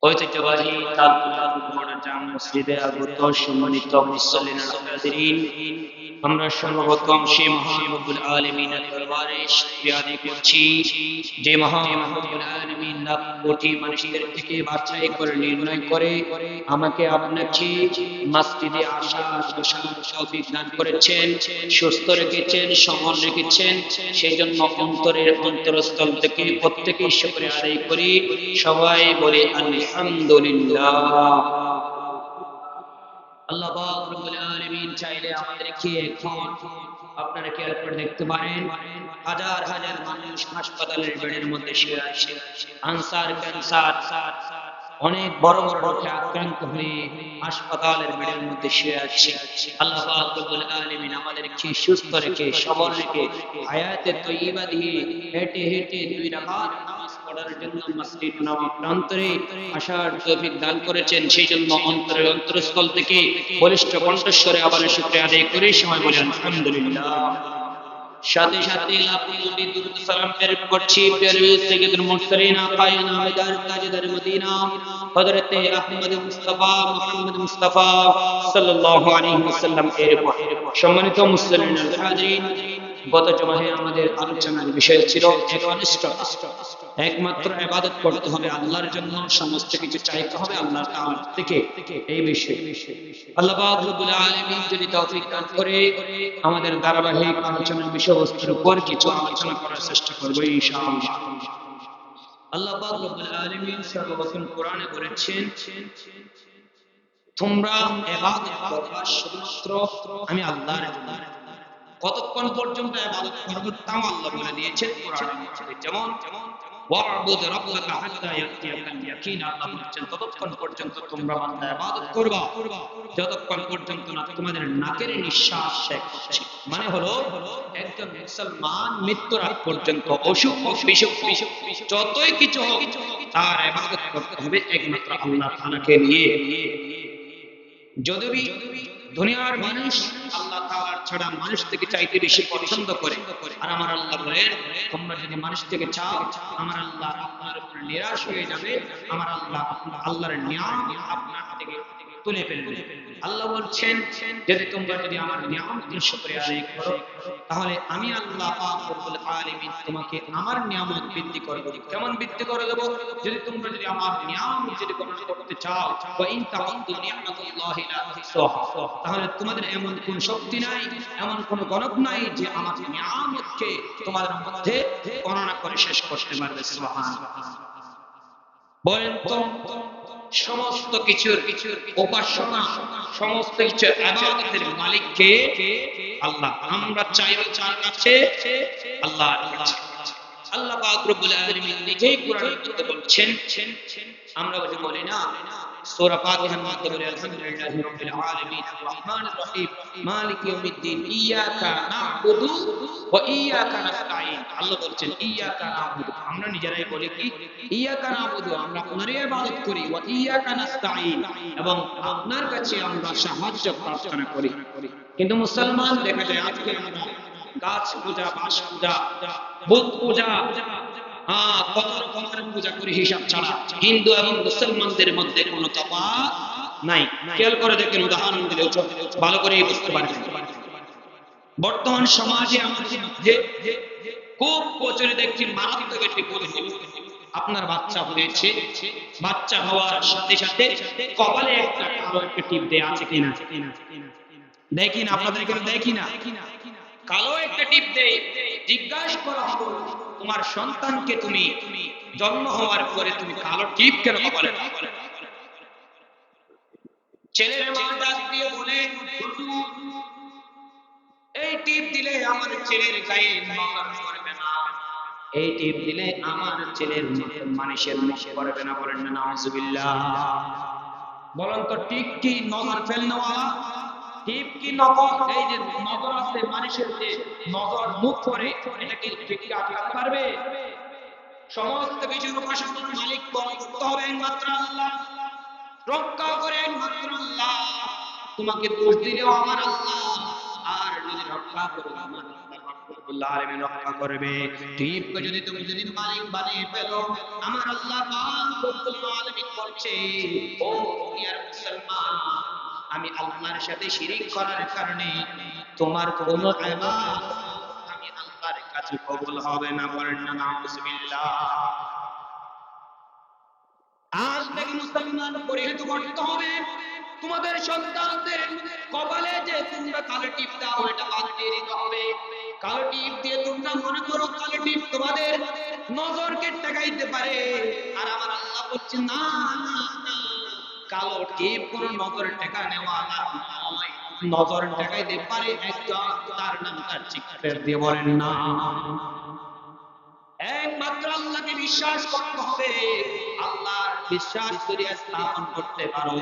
ঐতিহ্যবাহী তালপুর জামে মসজিদে আগত সম্মানিত মুসল্লিন হাজিরিন, আমরা সর্বপ্রথম সেই মহান রব্বুল আলামিনের দরবারে শুকরিয়া আদায় করছি যে মহান রব্বুল আলামিন লাখ কোটি মানুষের থেকে বাছাই করে নির্ণয় করে আমাকে আপনাকে মসজিদে আসার বসার তৌফিক দান করেছেন, সুস্থ রেখেছেন, সবল রেখেছেন। সেই জন্য অন্তরের অন্তরস্থল থেকে প্রত্যেকেই শুকরিয়া আদায় করি। সবাই বলে আলহামদুলিল্লাহ। আল্লাহ পাক রব্বুল আলামিন চাইলে আমাদেরকে এখন আপনারা খেয়াল করে দেখতে পারেন, হাজার হাজার মানুষ হাসপাতালের বেডের মধ্যে শুয়ে আছে। আনসার ক্যান্সার অনেক বড় বড় রোগে আক্রান্ত হয়ে হাসপাতালের বেডের মধ্যে শুয়ে আছে। আল্লাহ পাক রব্বুল আলামিন আমাদেরকে সুস্থ রেখে সবল রেখে হায়াতে তয়্যিবা দিয়ে হেঁটে হেঁটে 2 রাকাত নামাজ পড়ার জন্য মসজিদ নববী প্রান্তরে আসার তৌফিক দান করেছেন। সেই জন্য অন্তরের অন্তরস্থল থেকে বলিষ্ঠ কণ্ঠস্বরে আবার শুকরিয়া আদায় করে সময় বলেন আলহামদুলিল্লাহ। সাথে সাথে লাখ কোটি দুরূদ সালাম পেশ করছি প্রিয় সাইয়্যিদুল মুরসালিন আকায়ে নামেদার তাজদার মদিনা হযরতে আহমদ মুস্তাফা মুহাম্মদ মুস্তাফা সাল্লাল্লাহু আলাইহি ওয়াসাল্লাম এর উপর। সম্মানিত মুসলিম হাজিরিন, গত জুমায় আমাদের আলোচনার বিষয় ছিল একনিষ্ঠ, একমাত্র ইবাদত করতে হবে আল্লাহর জন্য, সমস্ত কিছু চাইতে হবে আল্লাহ তাআলা থেকে। এই বিষয়ে আল্লাহ পাক রব্বুল আলামিন যদি তৌফিক দান করে আমাদের ধারাবাহিক আলোচনার বিষয়বস্তুর উপর কিছু আলোচনা করার চেষ্টা করব ইনশাআল্লাহ। আল্লাহ পাক রব্বুল আলামিন সর্বপ্রথম কোরআনে বলেছেন, তোমরা ইবাদত করবা শুধুমাত্র আমি আল্লাহর জন্য। কতক্ষণ পর্যন্ত ইবাদত করব তাও আল্লাহ বলে দিয়েছেন কোরআনের মধ্যে। যেমন ওয়া'বুদ রাব্বাকা হাত্তা ইয়াতিয়াকাল ইয়াকিন, আল্লাহ বলেছেন ততক্ষণ পর্যন্ত তোমরা বান্দা ইবাদত করবা যতক্ষণ পর্যন্ত না তোমাদের নাকের নিঃশ্বাস শেষ হচ্ছে। মানে হলো একজন মুসলমান মৃত্যুর আগ পর্যন্ত অসুখ বিসুখ যতই কিছু হোক তার ইবাদত করতে হবে একমাত্র আল্লাহ তাআলাকে নিয়ে। যদি দুনিয়ার মানুষ আল্লাহ তাআলা ছাড়া মানুষ থেকে চাইতে বেশি পছন্দ করে, আর আমার আল্লাহ বলেন তোমরা যদি মানুষ থেকে চাও আমার আল্লাহ আপনার উপর নিরাশ হয়ে যাবে, আমার আল্লাহ আল্লাহর নিয়ামত আপনার থেকে তুলে ফেলবে। আল্লাহ বলছেন যদি তোমরা যদি আমার নিয়ামতের শুকরিয়া আদায় করো তাহলে আমি আল্লাহ পাক রব্বুল আলামিন তোমাকে আমার নিয়ামত বৃদ্ধি করে দেব। কেমন বৃদ্ধি করে দেব? যদি তোমরা যদি আমার নিয়ামত যদি গণনা করতে চাও, ওয়া ইন তাউদ্দু নি'মাতাল্লাহি লা তুহসুহা, তাহলে তোমাদের এমন কোন শক্তি নাই, এমন কোন গণক নাই যে আমার নিয়ামতকে তোমাদের মধ্যে গণনা করে শেষ করতে পারবে। সুবহানাল্লাহ। বলেন তো সমস্ত কিছুর উপাসনা, সমস্ত কিছুর ইবাদতের মালিক কে? আল্লাহ। আমরা চাইবো কার কাছে? আল্লাহর কাছে। আল্লাহ পাক রব্বুল আলামিন নিজেই কোরআনের মধ্যে বলছেন, আমরা বলি না সূরা ফাতিহার মধ্যে বলে আলহামদুলিল্লাহি রাব্বিল আলামিন আর রহমানির রহিম মালিকি ইয়াউমিদ্দিন ইয়াকা না'বুদু ওয়া ইয়াকা নাস্তাঈন। আল্লাহ বলছেন ইয়াকা না'বুদু, আমরা নিজেরাই বলি কি ইয়াকা না'বুদু, আমরা আপনারই ইবাদত করি, ওয়া ইয়াকা নাস্তাঈন, এবং আপনার কাছে আমরা সাহায্য প্রার্থনা করি। কিন্তু মুসলমান দেখা যায় আজকে আমরা গাছ পূজা, বাঁশ পূজা, বুত পূজা, কত রকমের পূজা করি হিসাব ছাড়া। হিন্দু এবং মুসলমানদের মধ্যে কোনো তফাৎ নাই। খেয়াল করে দেখেন, উদাহরণ দিলে ভালো করে বুঝতে পারবেন। বর্তমান সমাজে আমাদের মধ্যে খুব প্রচলিত একটি মারাত্মক একটি পদ্ধতি, আপনার বাচ্চা হয়েছে, বাচ্চা হওয়ার সাথে সাথে কপালে একটা কালো একটা টিপ দেয়া আছে কিনা দেখি না, আপনাদের কেন দেখি না, কালো একটা টিপ দেয়। জিজ্ঞাসা করা হলো তোমার সন্তানকে তুমি জন্ম হওয়ার পরে তুমি কালো টিপ কেন কপালে দাও? ছেলের মা ডাক দিয়ে বলে এই টিপ দিলে আমার ছেলের গায়ে নজর পড়বে না, এই টিপ দিলে আমার ছেলের মানুষের মুখে পড়বে না। বলেন না নাউজুবিল্লাহ। বলেন তো টিপ কি নজর ফেলনেওয়ালা? টিপ কি নজর? এই যে নজর আছে মানুষের যে নজর মুখ পড়ে, এটা কি টিপ আটকাতে পারবে? সমস্ত কিছুর উপাসনার মালিক করতে হবে একমাত্র আল্লাহ, রক্ষা করে একমাত্র আল্লাহ। তোমাকে দোষ দিলেও আমার আল্লাহ, আর যদি রক্ষা করো আমার আল্লাহ, রক্ষা রব্বুল আলামিন রক্ষা করবে। টিপকে তুমি যদি মালিক বানিয়ে ফেলো, আমার আল্লাহ পাক রব্বুল আলামিন বলছে, ও দুনিয়ার মুসলমান, আমি আল্লাহর সাথে শিরিক করার কারণে তোমার কোনো ইবাদত আমি আল্লাহর কাছে কবুল হবে না। বলেন না নাউজুবিল্লাহ। আজ থেকে মুসলমান পরিহিত করতে হবে তোমাদের সন্তানদের কপালে যে তোমরা কালো টিপ দাও, এটা বাদ দিয়ে দিতে হবে। কালো টিপ দিয়ে তোমরা মনে করো কালো টিপ তোমাদের নজরকে ঠেকাইতে পারে, আর আমার আল্লাহ বলছে না না না, কালো টিপ কোন নজর ঠেকা নেওয়া নয়। নজর ঠেকাইতে পারে একজন, তার নাম তার চিৎকার দিয়ে বলেন না। একমাত্র আল্লাহকে বিশ্বাস করতে হবে। আল্লাহর বিশ্বাস যদি স্থাপন করতে পারো,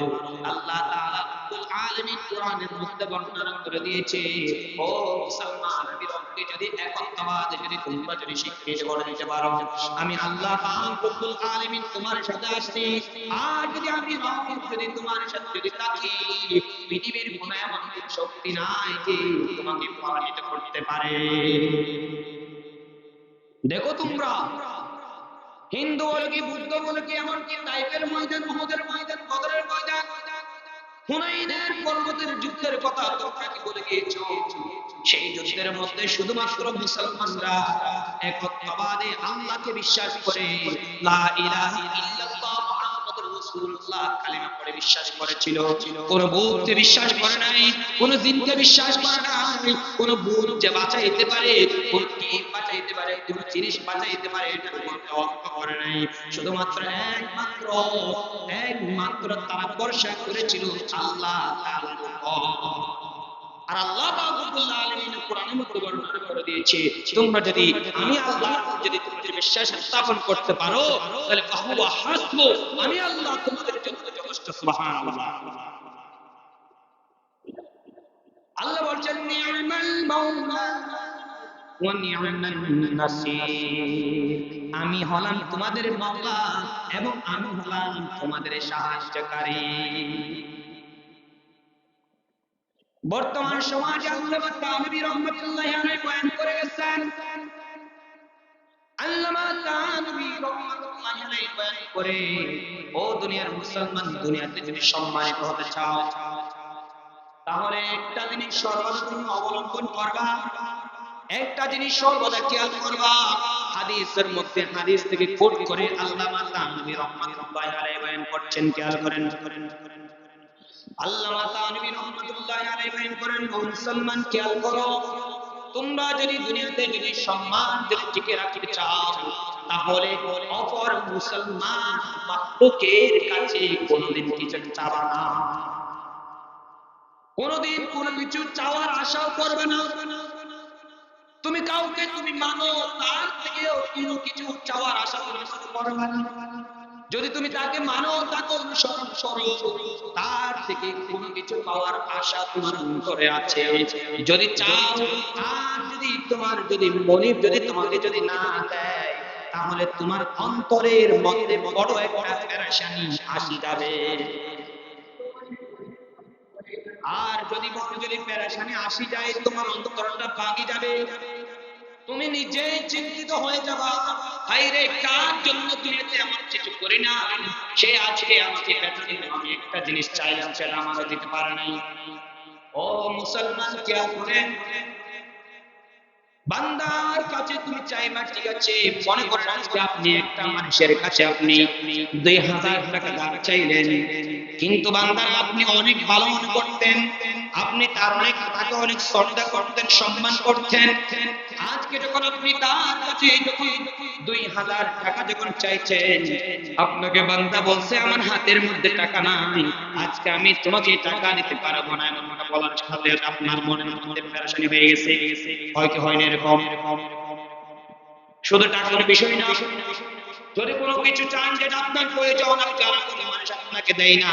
আল্লাহ তাআলা রব্বুল আলামিন কোরআনের মধ্যে বর্ণনা করে দিয়েছে, ও মুসলমান, আমি রবকে যদি একত্ববাদ যদি তোমরা যদি স্বীকৃতি করে দিতে পারো, আমি আল্লাহ পাক রব্বুল আলামিন তোমার সাথে আছি। আর যদি আমি রব যদি তোমার সাথে যদি থাকি, পৃথিবীর কোনো এমন শক্তি নাই যে তোমাকে পরাজিত করতে পারে। দেখো তোমরা হিন্দু বলো কি, বুদ্ধ বলো কি, এমনকি তাইফের ময়দান, উহুদের ময়দান, বদরের ময়দান, হুনাইনের পর্বতের যুদ্ধের কথা তোমরা কি বলে গিয়েছো? সেই যুদ্ধের মধ্যে শুধুমাত্র মুসলমানরা একত্ববাদে আল্লাহকে বিশ্বাস করে লা ইলাহা ইল্লাল্লাহ মুহাম্মাদুর রাসূলুল্লাহ কালিমা পড়ে বিশ্বাস করেছিল। কোন ভূতকে বিশ্বাস করে নাই, কোন জিনকে বিশ্বাস করে নাই, কোন ভূত যে বাঁচাইতে পারে, কোন টিপ বাঁচাইতে পারে, কোন জিনিস বাঁচাইতে পারে, এটা বলতে অর্থ করে নাই। শুধুমাত্র একমাত্র তারা ভরসা করেছিল আল্লাহ তাআলার উপর। আর আল্লাহ পাক রব্বুল আলামিন কোরআনের মধ্যে বর্ণনা করে দিয়েছে, তোমরা যদি আমি আল্লাহর যদি তোমরা বিশ্বাস স্থাপন করতে পারো, তাহলে ফাহুয়া হাসবু, আমি আল্লাহ তোমাদের জন্য যথেষ্ট। সুবহানাল্লাহ। আল্লাহ বলছেন নি'মাল মাওলা ওয়া নি'মান নাসীর, আমি হলাম তোমাদের মাওলা এবং আমি হলাম তোমাদের সাহায্যকারী। বর্তমান সমাজে আল্লামা তানভী রাহমাতুল্লাহি আলাইহি বয়ান করে গেছেন, আল্লামা তানভী রাহমাতুল্লাহি আলাইহি বয়ান করে, ও দুনিয়ার মুসলমান, দুনিয়াতে যদি সম্মানিত হতে চাও, তাহলে একটা জিনিস সর্বদা তুমি অবলম্বন করবা, একটা জিনিস সর্বদা খেয়াল করবা। হাদিসের মধ্যে হাদিস থেকে কোট করে আল্লামা তানভী রাহমাতুল্লাহি আলাইহি বয়ান করছেন, খেয়াল করেন। আল্লামা তানভী রাহমাতুল্লাহি আলাইহি বয়ান করেন, ও মুসলমান খেয়াল করো, তোমরা যদি দুনিয়াতে যদি সম্মান যদি টিকে রাখতে চাও, তাহলে অপর মুসলমান মাখলুকের কাছে কোনোদিন কিছু চাবা না, কোনোদিন কোনো কিছু চাওয়ার আশাও করবে না। তুমি কাউকে তুমি মানো, তার থেকেও কোনো কিছু চাওয়ার আশা তুমি করবে না। যদি তুমি তাকে মানো, তাকে অনুসরণ করো, তার থেকে কোনো কিছু পাওয়ার আশা তোমার অন্তরে আছে। যদি চাও, আর যদি তোমার যদি মনিব যদি তোমাকে যদি না দেয়, তাহলে তোমার অন্তরের মধ্যে বড় একটা পেরেশানি আসি যাবে। আর যদি বড় যদি পেরেশানি আসি যায়, তোমার অন্তরটা ভাঙি যাবে, তুমি নিজেই চিন্তিত হয়ে যাবা, হায়রে কার জন্য দুনিয়াতে এমন কিছু করি না, সে আজকে আমাকে বেতন আমি একটা জিনিস চাইলাম, সেটা আমাকে দিতে পারে নাই। ও মুসলমান খেয়াল করেন, বান্দার কাছে তুমি চাইবা, ঠিক আছে, মনে করেন আজকে আপনি একটা মানুষের কাছে আপনি 2000 টাকা ধার চাইলেন, কিন্তু বান্দার আপনি অনেক ভালো মনে করতেন, আপনি তার অনেক তাকে অনেক শ্রদ্ধা করতেন, সম্মান করতেন। আজকে যখন আপনি তার কাছে যখন 2000 টাকা যখন চাইছেন, আপনাকে বান্দা বলছে আমার হাতের মধ্যে টাকা নাই, আজকে আমি তোমাকে টাকা দিতে পারবো না, এমন কথা বলার সাথে আপনার মনের মধ্যে পেরেশানি হয়ে গেছে। হয় কি হয় না এরকম? শুধু টাকার বিষয় না, যদি কোনো কিছু চান যেটা আপনার প্রয়োজন, যারা কোনো মানুষ আপনাকে দেয় না,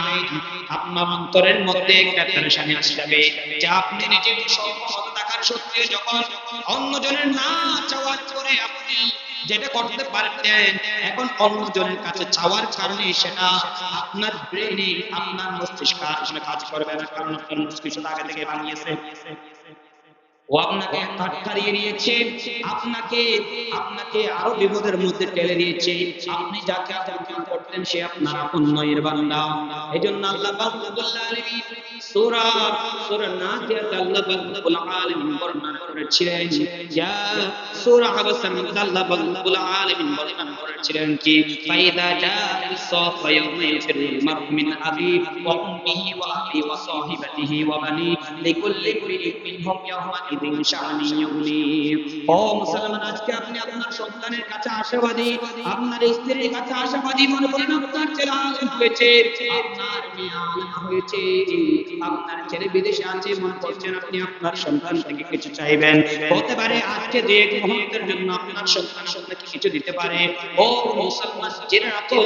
আপনার অন্তরের মধ্যে একটা পেরেশানি আসে যাবে যে আপনি নিজে সম্পদ থাকার সত্ত্বেও যখন অন্যজনের না চাওয়ার পরে আপনি যেটা করতে পারতেন, এখন অন্যজনের কাছে চাওয়ার কারণে সেটা আপনার ব্রেনে আপনার মস্তিষ্ক আসলে কাজ করবে না, কারণ আপনার মস্তিষ্ক আগে থেকে বানিয়েছে। ও আপনাকে হারিয়ে দিয়েছে, আপনাকে আপনাকে আরো বিপদের মধ্যে ঠেলে দিয়েছে। আপনি যাকে আপন করতেন সে আপনার আপন নয় এর বান্দা। এজন্য আল্লাহ পাক রব্বুল আলামিন সূরা নাজিয়াত আল্লাহ পাক রব্বুল আলামিন বর্ণনা করেছিলেন, ইয়া সূরা হাবাসার মধ্যে আল্লাহ পাক রব্বুল আলামিন বর্ণনা করেছিলেন কি ফাইদা জাআল সাফা ইয়াউমা ইয়াফিরুল মার'উ মিন আবি ওয়া উম্মিহি ওয়া আবি ওয়া সাহিবাতিহি ওয়া বানি লিকুল্লি ইমরিইন মিনহুম ইয়াউমা ইযিন শাআনি ইউগনি। ও মুসলমান, আজকে আপনি আপনার সন্তানের কাছে আশাবাদী, আপনার স্ত্রীর কাছে আশাবাদী মনে করেন আপনার ছেলে আলেম হয়েছে, আপনার মেয়ে আলেম হয়েছে, আপনার ছেলে বিদেশে আছে মনে করছেন আপনি আপনার সন্তান থেকে কিছু চাইবেন। হতে পারে আজকে যে এক মুহূর্তের জন্য আপনার সন্তান আপনাকে কিছু দিতে পারে। ও মুসলমান, জেনে রাখো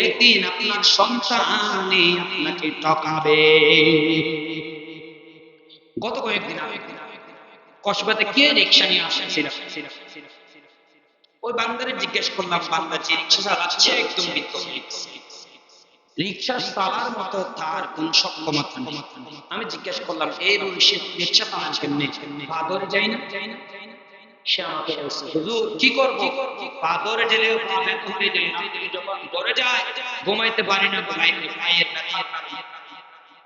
একদিন আপনার সন্তানই আপনাকে ঠকাবে। গত কয়েকদিন আগে কসবাতে কে রিকশা নিয়ে আসছিল, ওই বান্দারে জিজ্ঞেস করলাম, বান্দা যে রিকশা চালাচ্ছে একদম রিকশা চালার মতো তার কোন সক্ষমতা নেই। আমি জিজ্ঞেস করলাম এই রিকশা চালান কেমনে, বাদরে যাই না? সে আমাকে বলছে, হুজুর কি করব, বাদরে গেলেও পাবে ধরে যায় না, যখন ধরে যায় ঘুমাইতে পারি না, পায়ের ব্যথা।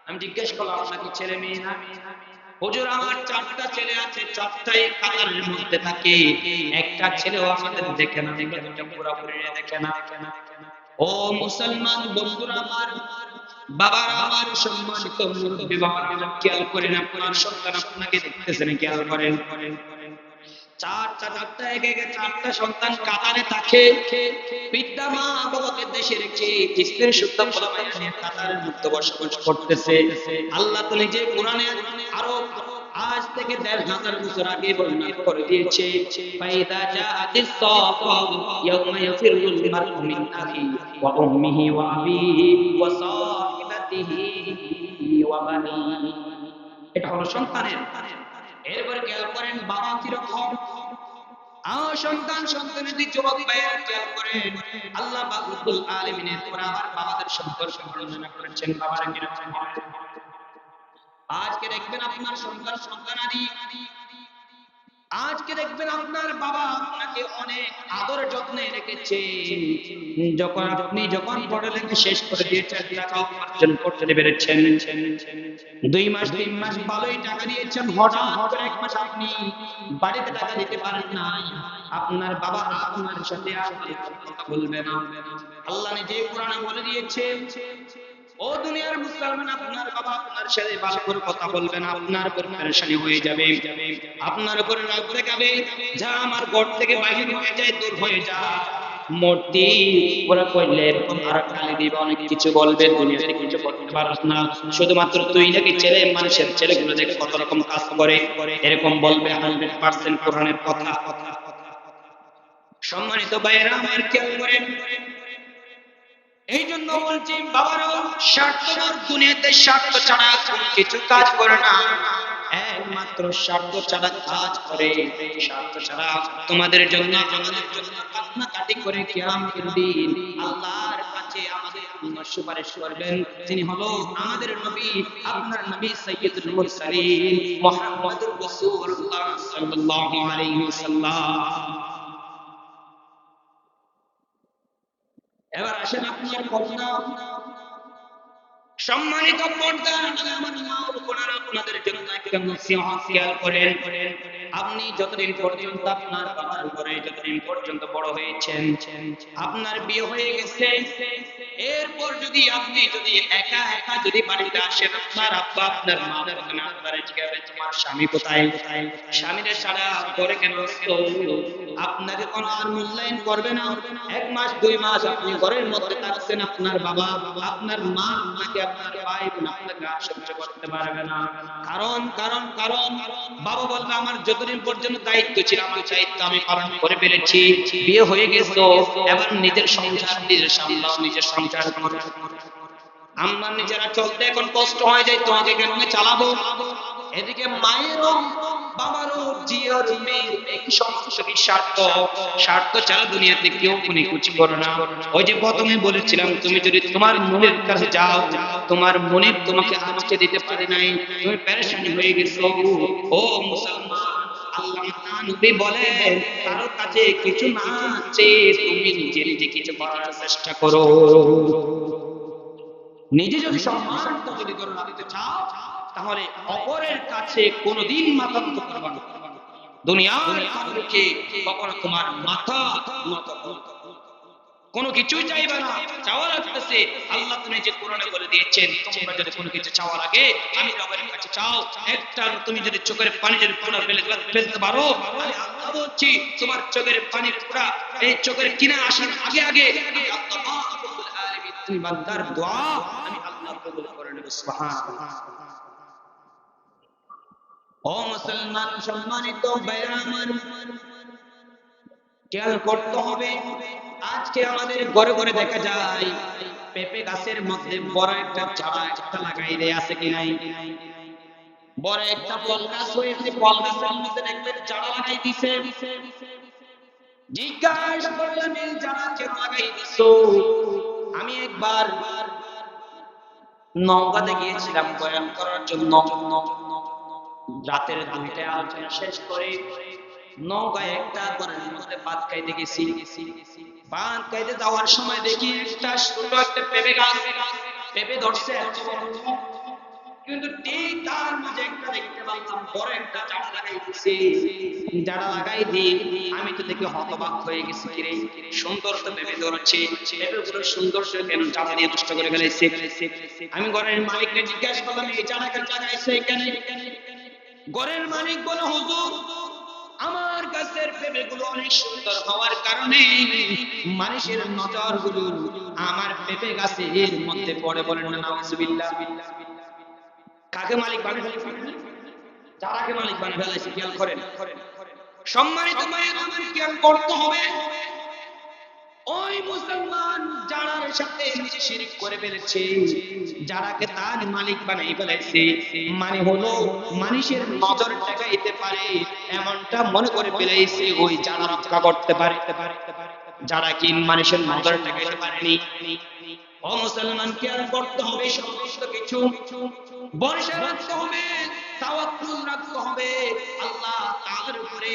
আমি জিজ্ঞেস করলাম আপনাকে ছেলে মেয়ে না? হুজুর আমার 4টা ছেলে আছে, 4টাই কাতারের মধ্যে থাকে, একটা ছেলেও আমাদের দেখে না, দুটো পুরোপুরি দেখে না। ও মুসলমান বন্ধুরা আমার, বাবারা আমার, সম্মানিত মুরব্বি বাবারা আমার, খেয়াল করেন আপনার সন্তান আপনাকে দেখতেছেন, খেয়াল করেন। 4টা সন্তান কাতারে থাকে, পিতা মা বাবাকে দেশে রেখে স্ত্রী সুদ্ধ পোলাপান নিয়ে কাতারের মধ্যে বসবাস করতেছে। আল্লাহ তো নিজে কোরআনে আরো আজ থেকে 1500 বছর আগে বর্ণনা করে দিয়েছে, ফাইদা জাআতিস সাফা ইয়াউমা ইয়াফিরুল মার'উ মিন আখি ওয়া উম্মিহি ওয়া আবিহি ওয়া সাহিবাতিহি ওয়া বানি। এটা হলো সন্তানের। এরপরে খেয়াল করেন বাবা কিরকম। সন্তানের দিক জবাব ভাইয়ের খেয়াল করেন, আল্লাহ পাক রব্বুল আলামিনের পরে আবার বাবাদের সম্পর্কে বর্ণনা করেছেন বাবারা কিরকম হয়। আজকে দেখবেন আপনার সন্তানাদি, আজকে দেখবেন আপনার বাবা আপনাকে অনেক আদর যত্নে রেখেছে, যখন পড়ালেখা শেষ করে দিয়েছেন, টাকা উপার্জন করতে পেরেছেন, 2 মাস 3 মাস ভালোই টাকা দিয়েছেন, হঠাৎ করে 1 মাস আপনি বাড়িতে টাকা দিতে পারেন নাই, আপনার বাবা আপনার সাথে আর কথা বলবে না। আল্লাহ নিজে কোরআনে বলে দিয়েছে, ও দুনিয়ার মুসলমান, আপনার বাবা আপনার সাথে ভালো করে কথা বলবে না, আপনার উপর পেরেশানি হয়ে যাবে, আপনার উপর রাগ দেখাবে, যা আমার ঘর থেকে বাইরে হয়ে যায়, দূর হয়ে যা, মূর্তি ওরা কইলে এরকম আর গালি দিবে, অনেক কিছু বলবে, দুনিয়াতে কিছু করতে পারছ না, শুধুমাত্র তুই নাকি ছেলে, মানুষের ছেলেগুলো দেখে কত রকম কাজ করে, এরকম বলবে। 100% কোরআনের কথা। সম্মানিত ভাইয়েরা আমার, খেয়াল করেন, এই জন্য বলছি বাবারা, স্বার্থপর দুনিয়াতে স্বার্থ ছাড়া কোনো কিছু কাজ করে না, একমাত্র স্বার্থ ছাড়া কাজ করে, স্বার্থ ছাড়া তোমাদের জন্য আমাদের জন্য কান্নাকাটি করে কিয়ামতের দিন আল্লাহর কাছে আমাদের সুপারিশ করবেন। তিনি হলো আমাদের নবী, আপনার নবী সাইয়্যিদুল মুরসালিন মুহাম্মদুর রাসূলুল্লাহ সাল্লাল্লাহু আলাইহি ওয়াসাল্লাম। এবার আসেন আপনার পর্দা। সম্মানিত পর্দা আমার মা ও বোনেরা, আপনাদের জন্য একটা নসিহত খেয়াল করেন। আপনি যতদিন পর্যন্ত আপনার বাবার ঘরে যতদিন পর্যন্ত বড় হয়েছেন, আপনার বিয়ে হয়ে গেছে, এরপর যদি আপনি একা একা বাড়িতে আসেন, আপনার আব্বা আপনার মা আপনার জিজ্ঞাসা তোমার স্বামী কোথায়, স্বামীদের সারা করে কেন আসতো, আপনাকে কোনো আর মূল্যায়ন করবে না। 1 মাস 2 মাস আপনি ঘরের মধ্যে থাকছেন, আপনার বাবা আপনার মা আপনাকে, আপনার ভাই বোন আপনাকে সহ্য করতে পারবে না। কারণ কারণ কারণ বাবা বলবে আমার যতদিন পর্যন্ত দায়িত্ব ছিল আমার দায়িত্ব আমি পালন করে ফেলেছি, বিয়ে হয়ে গেছে, এবার নিজের সংসার নিজের সামলাও, নিজের সংসার করো। আমরা নিজেরা চলতে এখন কষ্ট হয়ে যায়, তোমাকে কেমনে চালাবো। এদিকে মায়েরও বাবারও জিয়ার মেয়ের একই সমস্যা, কি স্বার্থ ছাড়া দুনিয়াতে কেউ কোনো কিছু করে না। ওই যে প্রথমে বলেছিলাম, তুমি যদি তোমার মনের কাছে যাও, তোমার মনে তোমাকে আজকে দিতে পারে নাই, তুমি পেরেশানি হয়ে গেছো। ও মুসলমান, আল্লাহ নবী বলেন কারো কাছে কিছু না চেয়ে তুমি নিজে নিজে কিছু করার চেষ্টা করো। নিজে যদি সম্মানটা যদি ধরে রাখতে চাও তাহলে অপরের কাছে কোনোদিন মাথা নত করবে না। দুনিয়ার কাউকে কখনো তোমার মাথা নত করবে না। কোনো কিছুই চাইবে না। চাওয়া লাগতেছে আল্লাহ তুমি যে কোরআনে বলে দিয়েছেন তোমরা যদি কোনো কিছু চাওয়া লাগে আমি রবের কাছে চাও। একটা তুমি যদি চোখের পানি যদি ফোঁটা ফেলতে পারো আমি আল্লাহ বলছি তোমার চোখের পানির ফোঁটা এই চোখের কিনা আসার আগে আগে আমি আল্লাহ রাব্বুল আলামিন তুমি বান্দার দোয়া আমি আল্লাহ কবুল করে নেব। সুবহানাল্লাহ। ও মুসলমান সম্মানিত ভাইরা আমার, খেয়াল করতে হবে আজকে আমাদের ঘরে ঘরে দেখা যায় পেঁপে গাছের মধ্যে বড় একটা চারা একটা লাগাই দেয়া আছে কি নাই? বড় একটা ফল গাছ হয়েছে, ফল গাছের মধ্যে দেখবেন চারা লাগাই দিছে। জিজ্ঞাসা করলাম এই চারা কেন লাগাই দিছো? আমি একবার নওগাঁতে গিয়েছিলাম বয়ান করার জন্য। রাতের 2টায় আলোচনা শেষ করে নওগাঁয় একটা ঘরের মধ্যে ভাত খাইতে গেছি। ভাত খাইতে যাওয়ার সময় দেখি একটা ছোট একটা পেঁপে গাছ, পেঁপে ধরছে এত বড়, কিন্তু ঠিক তার মাঝে একটা দেখতে পাচ্লাম বড় একটা চারা লাগাই দিছে। চারা লাগাই দিয়ে আমি তো দেখে হতবাক হয়ে গেছি, কিরে সুন্দর তো পেঁপে ধরছে, পেঁপেগুলো সুন্দর কেন চারা দিয়ে নষ্ট করে ফেলেছে। আমি ঘরের মালিককে জিজ্ঞাসা করলাম এই চারাটা লাগাইছে এখানে? ঘরের মালিক বলে হুজুর আমার গাছের পেঁপেগুলো অনেক সুন্দর হওয়ার কারণে মানুষের নজরগুলো আমার পেঁপে গাছের মধ্যে পড়ে। বলেন না নাউজুবিল্লাহ। কাকে মালিক বানিয়ে ফেলেছে? যারাকে মালিক বানিয়ে ফেলেছে। খেয়াল করেন সম্মানিত ভাইয়েরা আমার, খেয়াল করতে হবে ওই মুসলমান যারার সাথে নিজে শিরক করে ফেলেছে, যারাকে তার মালিক বানিয়ে ফেলেছে, মানে হলো মানুষের নজর ঠেকাইতে পারে এমনটা মনে করে ফেলেছে ওই যারা রক্ষা করতে পারে। যারা কি মানুষের নজর ঠেকাইতে পারেনি। ও মুসলমান খেয়াল করতে হবে সমস্ত কিছু ভরসা রাখতে হবে, তাওয়াক্কুল রাখতে হবে আল্লাহ তাআলার উপরে।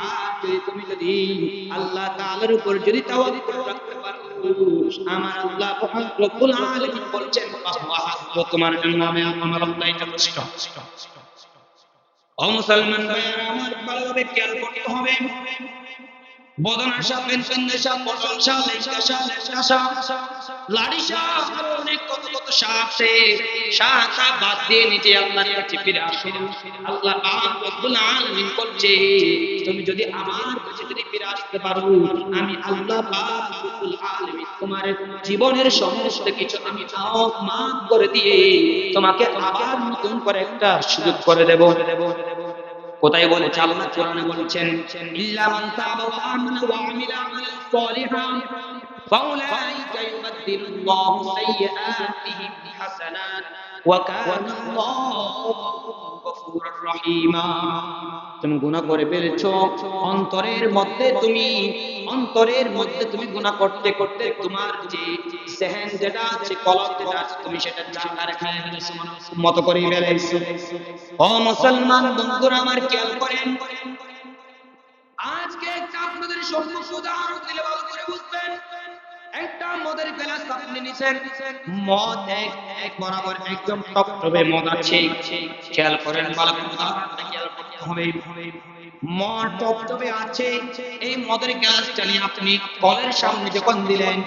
আর তুমি যদি আল্লাহ তাআলার উপর যদি তাওয়াক্কুল রাখতে পারো আমার আল্লাহ রব্বুল আলামিন বলছেন তোমার জন্য আমি আমার আল্লাহ এটা যথেষ্ট। ও মুসলমান ভাইরা আমার ভালোভাবে খেয়াল করতে হবে বদনার শাহ, পেনশনের শাহ, পটল শাহ, লেঙ্গা শাহ, লেঙ্গা শাহ, লাড়ি শাহ, আরো অনেক কত কত শাহ আছে। শাহটা বাদ দিয়ে নিজে আল্লাহর কাছে ফিরে আসুন। আল্লাহ পাক রব্বুল আলামিন বলছে তুমি যদি আমার কাছে যদি ফিরে আসতে পারো আমি আল্লাহ পাক রব্বুল আলামিন তোমার জীবনের সমস্ত কিছু আমি মাফ করে দিয়ে তোমাকে আবার নতুন করে একটা সুযোগ করে দেব। কোথায় বলেছে? আল্লাহ কোরআনে বলেছেন ইল্লা মান তাবা ওয়া আমানা ওয়া আমিলা আমালান সালিহান ফাউলাইকা ইউবাদদিলুল্লাহু সাইয়্যাতিহিম হাসানাত ওয়া কানা আল্লাহু গফুরুর রহিমা। তুমি গুনাহ করে ফেলেছো অন্তরের মধ্যে, তুমি গুনাহ করতে করতে তোমার যে সেহেন যেটা আছে, কলব যেটা আছে, তুমি সেটা চাকারে খায় ফেলেছো, মত করে ফেলেছো। ও মুসলমান বন্ধুরা আমার খেয়াল করেন আজকে একটা আপনাদের সম্মুখে উদাহরণ দিলে ভালো করে বুঝবেন। একটা মদের গ্লাস আপনি নিছেন, মদ এক বরাবর একদম টপটপে মদ আছে। খেয়াল করেন ভালো করে উদাহরণটা খেয়াল করতে হবে। মদ টপটপে আছে, এই মদের গ্লাসটা নিয়ে আপনি কলের সামনে যখন দিলেন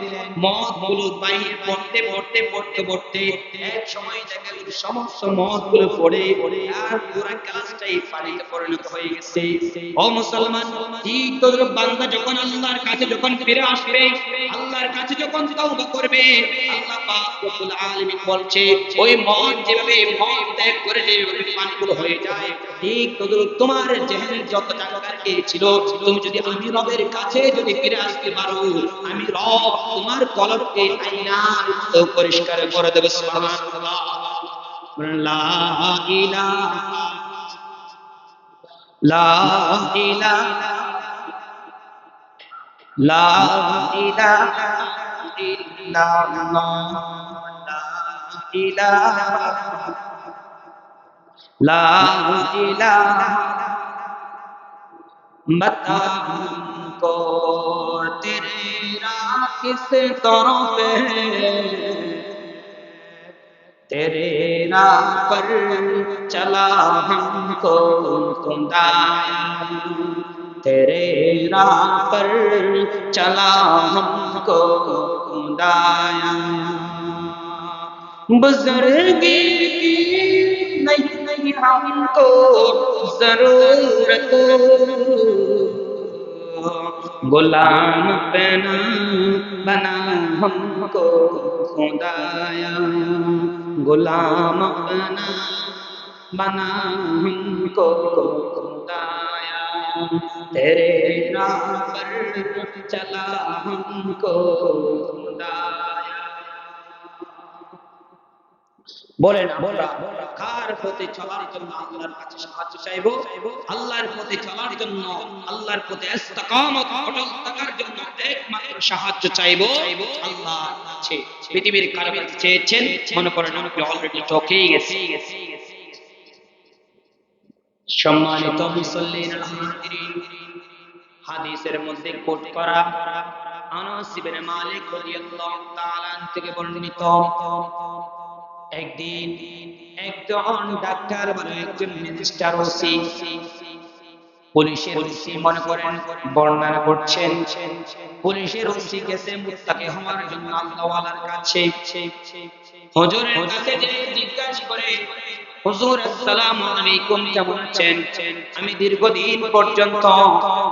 মদ গুলো বাইরে পড়তে পড়তে পড়তে পড়তে এক সময় দেখা গেল সমস্ত মদ গুলো পড়ে আর পুরো গ্লাসটাই পানিতে পরিণত হয়ে গেছে। ও মুসলমান ঠিক তদ্রুপ বান্দা যখন আল্লাহর কাছে যখন ফিরে আসবে, আল্লাহর কাছে যখন তওবা করবে, আল্লাহ পাক রব্বুল আলামিন বলছে ওই মদ যেভাবে মদ ত্যাগ করে যেভাবে পানিগুলো হয়ে যায় ঠিক তদ্রুপ তোমার জেহেনের যত জায়গাকে ছিল তুমি যদি আমি রবের কাছে যদি ফিরে আসতে পারো আমি রব তোমার কলবকে আইনার মতো পরিষ্কার করে দেব। সুবহানাল্লাহ। লা ইলাহা লা ইলাহা লা ইলাহা ইল্লাল্লাহ লা ইলাহা बता हमको तेरे राह किस तरफ है, तेरे राह पर चला हमको खुदाया, तेरे राह पर चला हमको खुदाया। बुजुर्गी की नहीं हमको जरूरत, गुलाम बना बना हमको खुदाया, गुलाम बना बना हमको खुदाया, तेरे राह पर चला हमको खुदाया। বলেন আমরা কার পথে চলার জন্য আল্লাহর কাছে সাহায্য চাইবো? আল্লাহর পথে চলার জন্য, আল্লাহর পথে ইস্তেকামত অটল থাকার জন্য একমাত্র সাহায্য চাইবো আল্লাহর কাছে। পৃথিবীর কারো কাছে চেয়েছেন মনে করেন আপনি অলরেডি ঠকেই গেছেন। সম্মানিত মুসল্লিন আলহামদুলিল্লাহ, হাদিসের মধ্যে কোট করা আনাস ইবনে মালিক রাদিয়াল্লাহু তাআলা থেকে বর্ণিত, একদিন একজন ডাক্তার বা একজন ম্যাজিস্ট্রেট ওসি, পুলিশের ওসি মনে করেন বর্ণনা করছেন, পুলিশের ওসি গেছে মুত্তাকি হওয়ার জন্য আল্লাহওয়ালার কাছে। হুজুরের কাছে যে জিজ্ঞাসা করে, হুজুর আসসালামু আলাইকুম, কেমন আছেন? আমি দীর্ঘদিন পর্যন্ত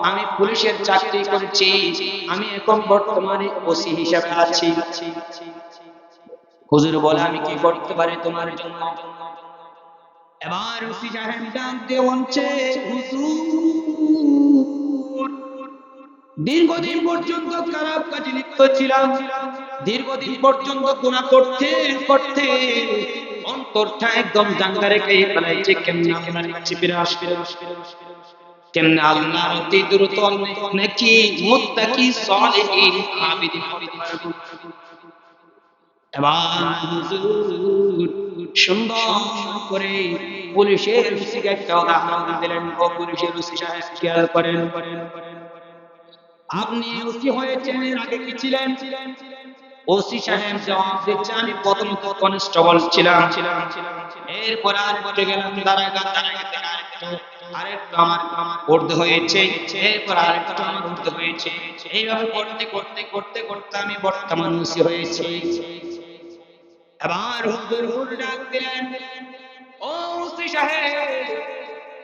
আমি পুলিশের চাকরি করেছি, আমি এখন বর্তমানে ওসি হিসেবে আছি। হুজুর বলে আমি কি করতে পারি তোমার জন্য? এবার ওসি সাহেব ডাক দিয়ে বলছে, হুজুর দীর্ঘদিন পর্যন্ত খারাপ কাজে লিপ্ত ছিলাম, দীর্ঘদিন পর্যন্ত গুনাহ করতে করতে অন্তরটা একদম জাঙ্গারে খেয়ে ফেলাইছে। কেমনে আপনার কাছে ফিরে আসবে, কেমনে আল্লাহর অতি দ্রুত নেকি মুত্তাকি সালিহিন আবিদিন হতে পারবো। এবার হুজুর সুন্দর করে পুলিশের ওসিকে একটা উদাহরণ দিলেন। ও পুলিশের ওসি সাহেব খেয়াল করেন, আপনি ওসি হয়েছেন, এর আগে কি ছিলেন? ওসি সাহেব জবাব দিচ্ছে, আমি প্রথমত কনস্টেবল ছিলাম, এরপর আর পড়ে গেলাম দারোগা, দারোগা থেকে আরেকটু আমার পড়তে হয়েছে, এরপর আরেকটু আমার পড়তে হয়েছে, এইভাবে পড়তে করতে করতে করতে আমি বর্তমান ওসি হয়েছি। এবার হুজুর ডাক দিলেন, ও ওসি সাহেব,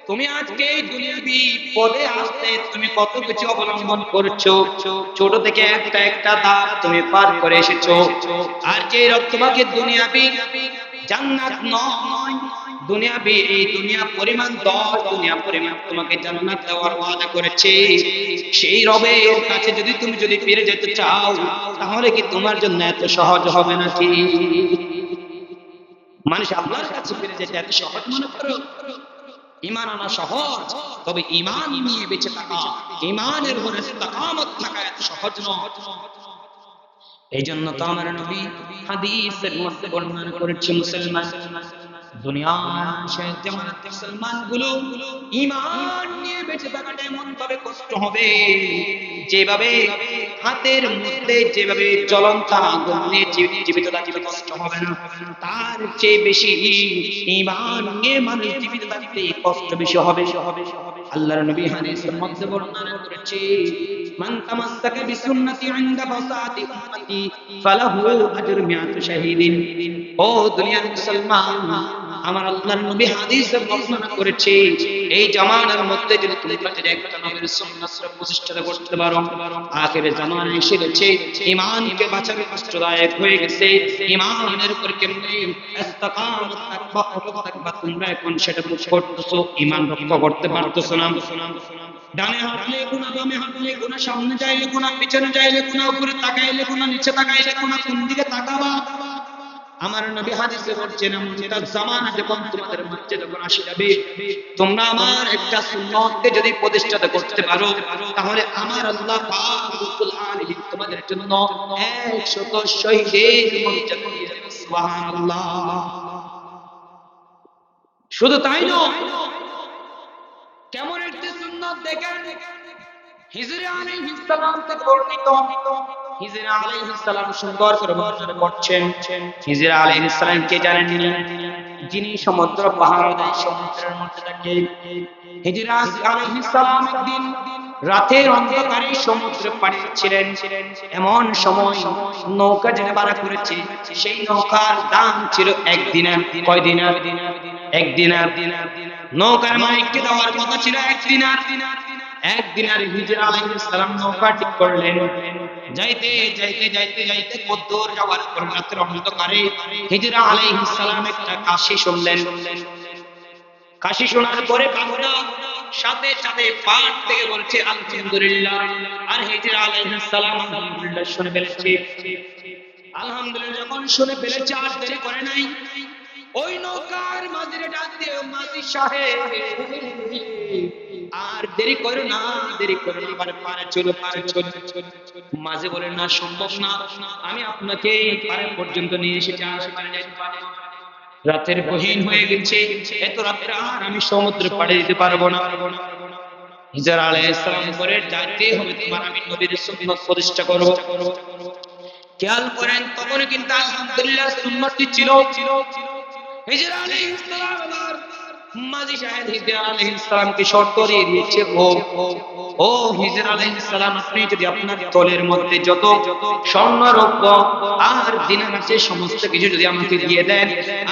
তুমি আজকে এই দুনিয়াবি পদে আসতে তুমি কত কিছু অবলম্বন করছো, ছোট থেকে একটা একটা ধাপ তুমি পার করে এসেছো। আর যে রব তোমাকে দুনিয়াবি জান্নাত নয়, দুনিয়াবি এই দুনিয়া পরিমাণ 10 দুনিয়া পরিমাণ তোমাকে জান্নাত দেওয়ার ওয়াদা করেছে, সেই রবের কাছে তুমি যদি ফিরে যেতে চাও, তাহলে কি তোমার জন্য এত সহজ হবে নাকি? মানুষ আল্লাহর কাছে ফিরে যেতে এত সহজ মনে করো? ঈমান আনা সহজ, তবে ঈমান নিয়ে বেঁচে থাকা, ঈমানের উপর ইস্তেকামত থাকা এত সহজ নয়। এইজন্য তো আমার নবী হাদিসের মধ্যে বর্ণনা করেছেন, মুসলমান দুনিয়ার শেষ জামানাত মুসলমানগুলো ঈমান নিয়ে বেঁচে থাকাটা এমন ভাবে কষ্ট হবে, যেভাবে হাতের মধ্যে যেভাবে জ্বলন্ত আগুন নিয়ে জীবিত থাকতে কষ্ট হবে না, তার চেয়ে বেশি ঈমান নিয়ে মানুষ জীবিত থাকতে কষ্ট বেশি হবে। আল্লাহর নবী হাদিসের মধ্যে বর্ণনা করেছে, মান তামাসসাকা বিসুন্নতি ইনদা ফাসাদি উম্মতি ফালাহু আজরু মিআতু শাহীদিন। ও দুনিয়ার মুসলমান, আমার আল্লাহর নবী হাদিসে বর্ণনা করেছে, এই জামানার মধ্যে যদি তোমরা একটা নবীর সুন্নাত প্রতিষ্ঠা করতে পারো, আখিরে জামানা এসে গেছে, ঈমানকে বাঁচানো কষ্টদায়ক হয়ে গেছে। ঈমানের উপর কেমনে ইস্তেকামত থাকবা, অটল থাকবা, তোমরা এখন সেটা করতেছো, ঈমান রক্ষা করতে পারতেছো না। ডানে হাঁটলে গুনাহ, বামে হাঁটলে গুনাহ, সামনে যাইলে গুনাহ, পিছনে যাইলে গুনাহ, উপরে তাকাইলে গুনাহ, নিচে তাকাইলে গুনাহ, কোন দিকে তাকাবা? আমার নবী হাদিসে বলছেন, এমনটা জামানা যখন তোমাদের মধ্যে যখন আসে যাবে, তোমরা আমার একটা সুন্নতকে যদি প্রতিষ্ঠা করতে পারো, তাহলে আমার আল্লাহ পাক রব্বুল আলামিন তোমাদের জন্য 100 শহীদের মর্যাদা দিয়ে দেবেন। সুবহানাল্লাহ। শুধু তাই নয়, কেমন একটা সুন্নাত দেখেন হিজর আলাইহিস সালাম থেকে বর্ণিত হিজর আলাইহিস সালাম সুন্দর করে বর্ণনা করছেন হিজর আলাইহিস সালাম কে জানেননি যিনি সমুদ্র পাহাড় দেয় সমুদ্রের মধ্যে থাকে হিজর আলাইহিস সালাম একদিন রাতের অন্ধকারে সমুদ্রে পাড়ি ছিলেন এমন সময় নৌকা যে ভাড়া করেছে সেই নৌকার দাম ছিল এক দিনার কয় দিনার এক দিনার নৌকার মালিককে দেওয়ার কথা ছিল এক দিনার হিজর আলাইহিস সালাম নৌকা ঠিক করলেন যাইতে যাইতে যাইতে যাইতে কদ্দুর যাওয়ার পর রাতের অন্ধকারে হিজর আলাইহিস সালাম একটা কাশি শুনলেন কাশি শোনার পরে বান্দা সাথে সাথে পাঠ থেকে বলছে আলহামদুলিল্লাহ আর হিজর আলাইহিস সালাম আলহামদুলিল্লাহ শুনে ফেলেছে আলহামদুলিল্লাহ যখন শুনে ফেলেছে আর দেরি করে নাই ওই নৌকার মাঝিরে ডাক দিয়ে মাঝি সাহেব আর দেরি করো না আবার পারে চলো মাঝি বলেন না সম্ভব না আমি আপনাকে পারে পর্যন্ত নিয়ে এসেছি আর সেখানে যাইতে পারি রাতের গহীন হয়ে গেছে এত রাতে আর আমি সমুদ্রে পাড়ে দিতে পারবো না হিজর আলাইহিস সালাম বলে যাইতে হবে তোমার আমি নবীর সুন্নাত প্রতিষ্ঠা করব খেয়াল করেন তখন কিন্তু আলহামদুলিল্লাহ সুন্নতই ছিল হিজর আলাইহিস সালাম মাঝি সাহেব হিজর আলাইহিস সালামকে শর্ত দিয়ে দিয়েছে ও হিজর আলাইহিস সালাম আপনি যদি আপনার তলের মধ্যে যত স্বর্ণ রৌপ্য আর দিনার আছে সমস্ত কিছু যদি আমাকে দিয়ে দেন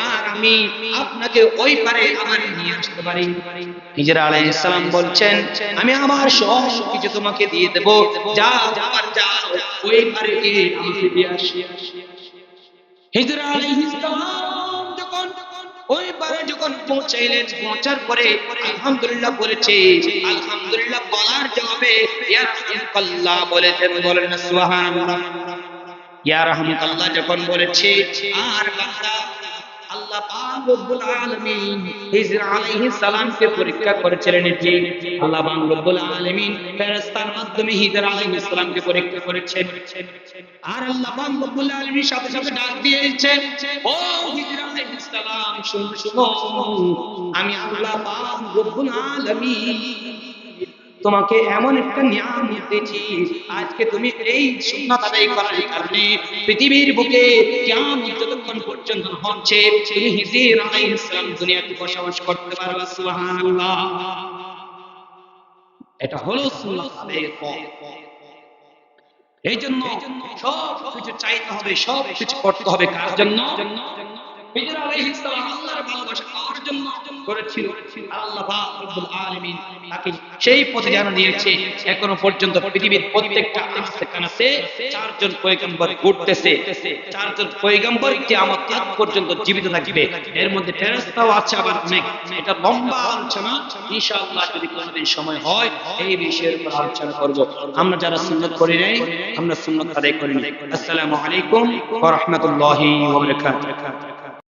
আর আমি আপনাকে ওই পারে আবার নিয়ে আসতে পারি হিজর আলাইহিস সালাম বলছেন আমি আমার সব কিছু তোমাকে দিয়ে দেব যাও ওই পারে গিয়ে আমাকে দিয়ে আসি হিজর আলাইহিস সালাম যখন ওই পারে যখন পৌঁছাইলেন পৌঁছার পরে আলহামদুলিল্লাহ বলেছে আলহামদুলিল্লাহ বলার জবাবে ইয়া রাহমাতুল্লাহ বলেছেন বলেন সুবহানাল্লাহ ইয়া রাহমাতুল্লাহ যখন বলেছে আর বান্দা আল্লাহ পাক রব্বুল আলামিন হিজর আলাইহিস সালামকে পরীক্ষা করেছিলেন ঠিক আল্লাহ পাক রব্বুল আলামিন ফেরেশতার মাধ্যমে হিজর আলাইহিস সালামকে পরীক্ষা করেছেন আর আল্লাহ পাক রব্বুল আলামিন সাথে সাথে ডাক দিয়েছেন ও হিজর আলাইহিস সালাম শুনো আমি আল্লাহ পাক রব্বুল আলামিন তোমাকে এমন একটা নিয়ামত দিয়েছি আজকে তুমি এই সুন্নাত আদায় করার কারণে পৃথিবীর বুকে কিয়ামত যতক্ষণ পর্যন্ত হচ্ছে তুমি হিজর আলাইহিস সালাম দুনিয়াতে বসবাস করতে পারবে সুবহানাল্লাহ এটা হলো সুন্নাত আদায়ের পথ এইজন্য সব কিছু চাইতে হবে সব কিছু করতে হবে কার জন্য হিজর আলাইহিস সালাম আল্লাহর ভালোবাসা পাওয়ার জন্য করেছিল আল্লাহ পাক রব্বুল আলামিন তাকে সেই পথে জানা দিয়েছে এখনো পর্যন্ত পৃথিবীর প্রত্যেকটা আস্তাকানাতে চারজন পয়গম্বর ঘুরতেছে চারজন পয়গম্বর কিয়ামত পর্যন্ত জীবিত থাকবে এর মধ্যে ফেরেশতাও আছে আবার অনেক এটা লম্বা আলোচনা ইনশাআল্লাহ যদি কোনোদিন সময় হয় এই বিষয়ের উপর আলোচনা করব আমরা যারা সুন্নাত করি নাই আমরা সুন্নাত আদায় করি আসসালামু আলাইকুম ওয়া রাহমাতুল্লাহি ওয়া বারাকাতুহু